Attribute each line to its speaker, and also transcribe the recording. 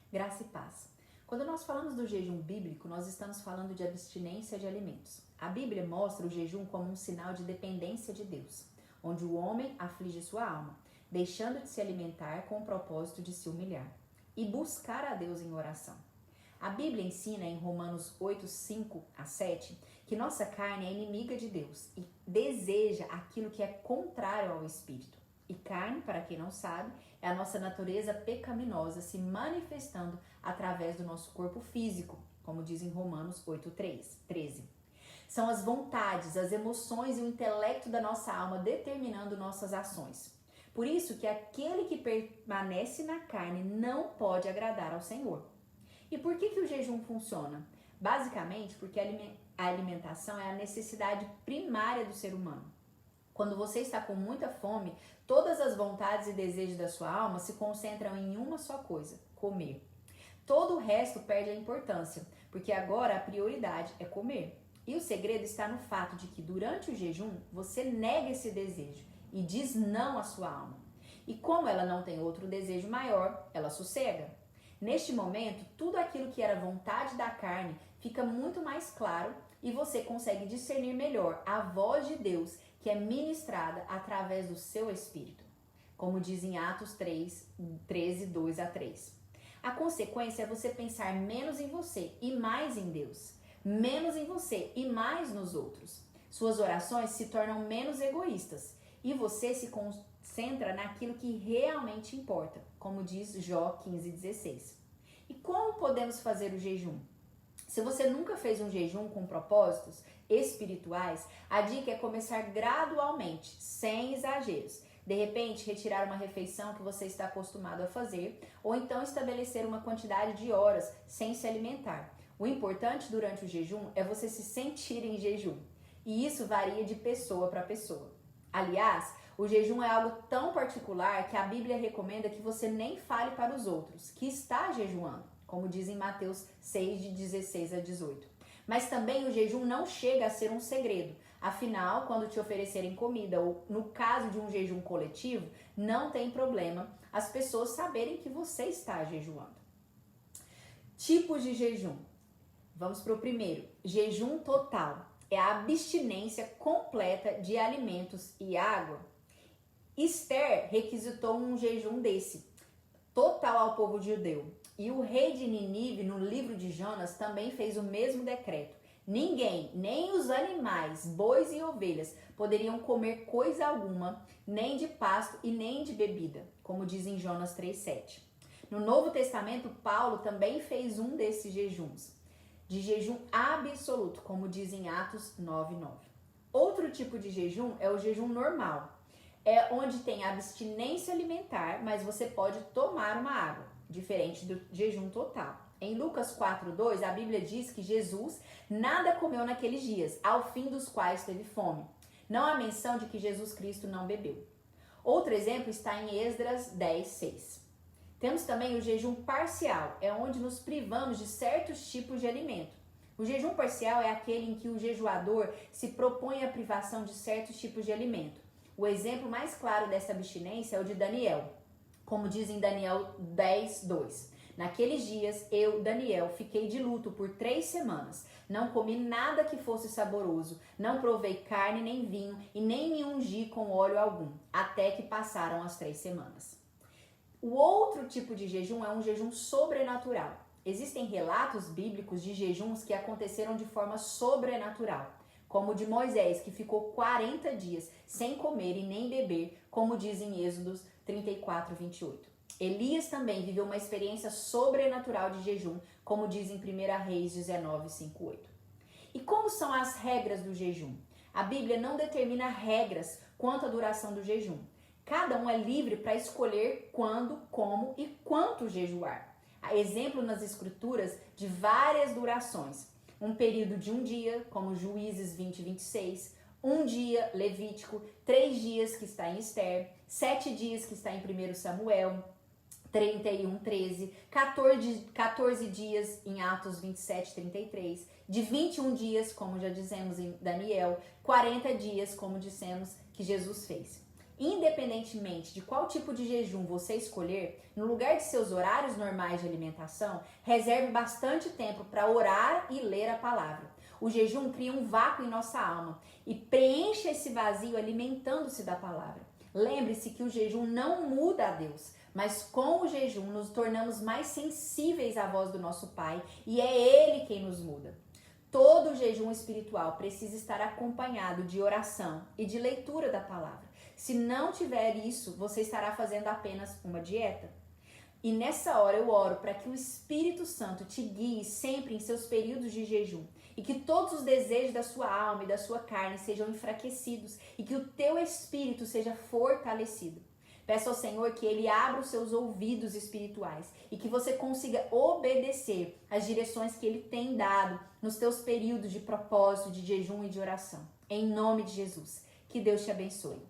Speaker 1: Graça e paz. Quando nós falamos do jejum bíblico, nós estamos falando de abstinência de alimentos. A Bíblia mostra o jejum como um sinal de dependência de Deus, onde o homem aflige sua alma, deixando de se alimentar com o propósito de se humilhar e buscar a Deus em oração. A Bíblia ensina em Romanos 8, 5 a 7, que nossa carne é inimiga de Deus e deseja aquilo que é contrário ao Espírito. E carne, para quem não sabe, é a nossa natureza pecaminosa se manifestando através do nosso corpo físico, como diz em Romanos 8, 13. São as vontades, as emoções e o intelecto da nossa alma determinando nossas ações. Por isso que aquele que permanece na carne não pode agradar ao Senhor. E por que o jejum funciona? Basicamente porque a alimentação é a necessidade primária do ser humano. Quando você está com muita fome, todas as vontades e desejos da sua alma se concentram em uma só coisa: comer. Todo o resto perde a importância, porque agora a prioridade é comer. E o segredo está no fato de que durante o jejum você nega esse desejo e diz não à sua alma. E como ela não tem outro desejo maior, ela sossega. Neste momento, tudo aquilo que era vontade da carne fica muito mais claro e você consegue discernir melhor a voz de Deus que é ministrada através do seu espírito, como diz em Atos 13, 2 a 3. A consequência é você pensar menos em você e mais em Deus, menos em você e mais nos outros. Suas orações se tornam menos egoístas e você se concentra naquilo que realmente importa, como diz Jó 15:16. E como podemos fazer o jejum? Se você nunca fez um jejum com propósitos espirituais, a dica é começar gradualmente, sem exageros. De repente, retirar uma refeição que você está acostumado a fazer, ou então estabelecer uma quantidade de horas sem se alimentar. O importante durante o jejum é você se sentir em jejum, e isso varia de pessoa para pessoa. Aliás, o jejum é algo tão particular que a Bíblia recomenda que você nem fale para os outros que está jejuando, como diz em Mateus 6, de 16 a 18. Mas também o jejum não chega a ser um segredo. Afinal, quando te oferecerem comida, ou no caso de um jejum coletivo, não tem problema as pessoas saberem que você está jejuando. Tipos de jejum. Vamos para o primeiro. Jejum total. É a abstinência completa de alimentos e água. Esther requisitou um jejum desse, total ao povo judeu. E o rei de Nínive, no livro de Jonas, também fez o mesmo decreto. Ninguém, nem os animais, bois e ovelhas, poderiam comer coisa alguma, nem de pasto e nem de bebida, como diz em Jonas 3,7. No Novo Testamento, Paulo também fez um desses jejuns, de jejum absoluto, como diz em Atos 9,9. Outro tipo de jejum é o jejum normal. É onde tem abstinência alimentar, mas você pode tomar uma água, diferente do jejum total. Em Lucas 4:2, a Bíblia diz que Jesus nada comeu naqueles dias, ao fim dos quais teve fome. Não há menção de que Jesus Cristo não bebeu. Outro exemplo está em Esdras 10:6. Temos também o jejum parcial, é onde nos privamos de certos tipos de alimento. O jejum parcial é aquele em que o jejuador se propõe a privação de certos tipos de alimento. O exemplo mais claro dessa abstinência é o de Daniel, como diz em Daniel 10:2. Naqueles dias, eu, Daniel, fiquei de luto por 3 semanas. Não comi nada que fosse saboroso, não provei carne nem vinho e nem me ungi com óleo algum, até que passaram as 3 semanas. O outro tipo de jejum é um jejum sobrenatural. Existem relatos bíblicos de jejuns que aconteceram de forma sobrenatural, como o de Moisés, que ficou 40 dias sem comer e nem beber, como diz em Êxodo 34:28. Elias também viveu uma experiência sobrenatural de jejum, como diz em 1 Reis 19:5-8. E como são as regras do jejum? A Bíblia não determina regras quanto à duração do jejum. Cada um é livre para escolher quando, como e quanto jejuar. Há exemplo nas escrituras de várias durações. Um período de um dia, como Juízes 20:26, um dia, Levítico, 3 dias, que está em Esther, 7 dias, que está em 1 Samuel 31:13, 14 dias em Atos 27:33, de 21 dias, como já dizemos em Daniel, 40 dias, como dissemos que Jesus fez. Independentemente de qual tipo de jejum você escolher, no lugar de seus horários normais de alimentação, reserve bastante tempo para orar e ler a palavra. O jejum cria um vácuo em nossa alma e preenche esse vazio alimentando-se da palavra. Lembre-se que o jejum não muda a Deus, mas com o jejum nos tornamos mais sensíveis à voz do nosso Pai e é Ele quem nos muda. Todo jejum espiritual precisa estar acompanhado de oração e de leitura da palavra. Se não tiver isso, você estará fazendo apenas uma dieta. E nessa hora eu oro para que o Espírito Santo te guie sempre em seus períodos de jejum e que todos os desejos da sua alma e da sua carne sejam enfraquecidos e que o teu espírito seja fortalecido. Peço ao Senhor que Ele abra os seus ouvidos espirituais e que você consiga obedecer às direções que Ele tem dado nos teus períodos de propósito, de jejum e de oração. Em nome de Jesus, que Deus te abençoe.